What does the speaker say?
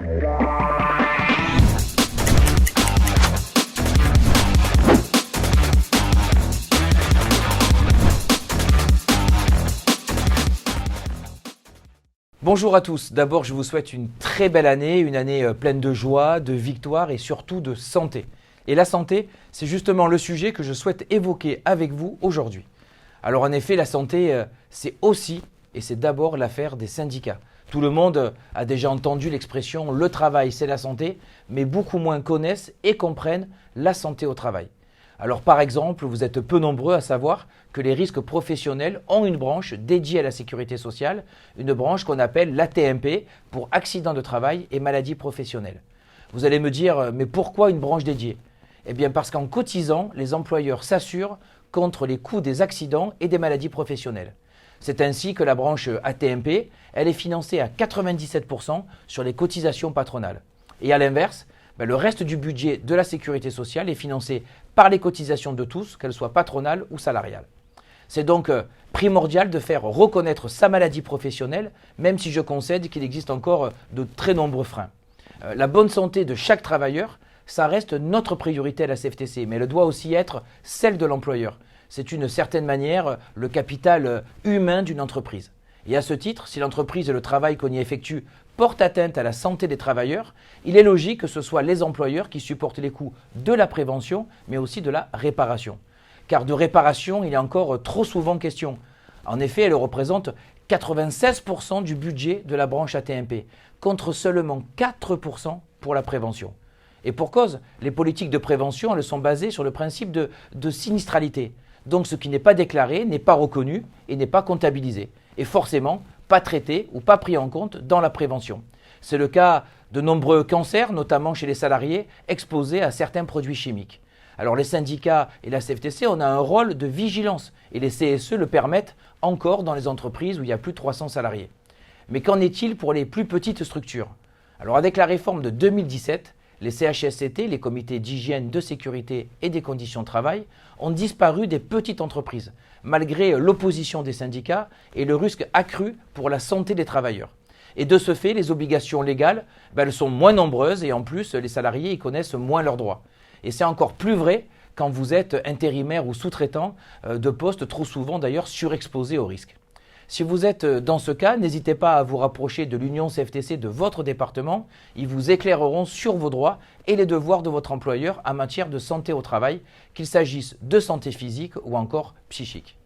Bonjour à tous, d'abord je vous souhaite une très belle année, une année pleine de joie, de victoire et surtout de santé. Et la santé, c'est justement le sujet que je souhaite évoquer avec vous aujourd'hui. Alors en effet, la santé, c'est aussi et c'est d'abord l'affaire des syndicats. Tout le monde a déjà entendu l'expression « le travail, c'est la santé », mais beaucoup moins connaissent et comprennent la santé au travail. Alors par exemple, vous êtes peu nombreux à savoir que les risques professionnels ont une branche dédiée à la sécurité sociale, une branche qu'on appelle l'AT-MP pour accidents de travail et maladies professionnelles. Vous allez me dire, mais pourquoi une branche dédiée ? Eh bien parce qu'en cotisant, les employeurs s'assurent contre les coûts des accidents et des maladies professionnelles. C'est ainsi que la branche AT-MP, elle est financée à 97% sur les cotisations patronales. Et à l'inverse, le reste du budget de la sécurité sociale est financé par les cotisations de tous, qu'elles soient patronales ou salariales. C'est donc primordial de faire reconnaître sa maladie professionnelle, même si je concède qu'il existe encore de très nombreux freins. La bonne santé de chaque travailleur, ça reste notre priorité à la CFTC, mais elle doit aussi être celle de l'employeur. C'est d'une certaine manière le capital humain d'une entreprise. Et à ce titre, si l'entreprise et le travail qu'on y effectue portent atteinte à la santé des travailleurs, il est logique que ce soit les employeurs qui supportent les coûts de la prévention, mais aussi de la réparation. Car de réparation, il est encore trop souvent question. En effet, elle représente 96% du budget de la branche AT-MP, contre seulement 4% pour la prévention. Et pour cause, les politiques de prévention, elles sont basées sur le principe de sinistralité. Donc ce qui n'est pas déclaré n'est pas reconnu et n'est pas comptabilisé. Et forcément, pas traité ou pas pris en compte dans la prévention. C'est le cas de nombreux cancers, notamment chez les salariés exposés à certains produits chimiques. Alors les syndicats et la CFTC, on a un rôle de vigilance et les CSE le permettent encore dans les entreprises où il y a plus de 300 salariés. Mais qu'en est-il pour les plus petites structures ? Alors avec la réforme de 2017, les CHSCT, les comités d'hygiène, de sécurité et des conditions de travail, ont disparu des petites entreprises, malgré l'opposition des syndicats et le risque accru pour la santé des travailleurs. Et de ce fait, les obligations légales, elles sont moins nombreuses et en plus, les salariés y connaissent moins leurs droits. Et c'est encore plus vrai quand vous êtes intérimaire ou sous-traitant de postes trop souvent d'ailleurs surexposés au risque. Si vous êtes dans ce cas, n'hésitez pas à vous rapprocher de l'Union CFTC de votre département. Ils vous éclaireront sur vos droits et les devoirs de votre employeur en matière de santé au travail, qu'il s'agisse de santé physique ou encore psychique.